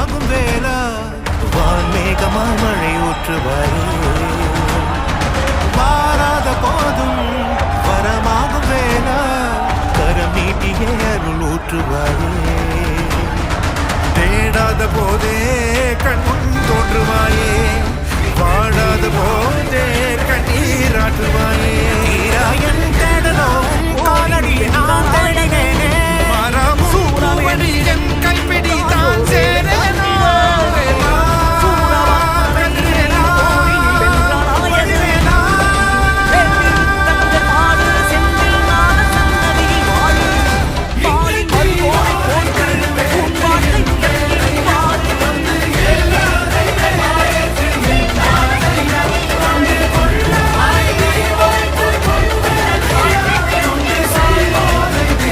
வரமாகும் வேளா வான்மேகமாய் மழை ஊற்றுவாயே மாறாத போதும் வரமாகும் வேளா கரம் நீட்டியே அருள் ஊற்றுவாயே தேடாத போதே கண் தோன்றுவாயே வாழாத போதே கண்ணீராற்றுவாயே தீராயன் தேடலோ காலடியை நான்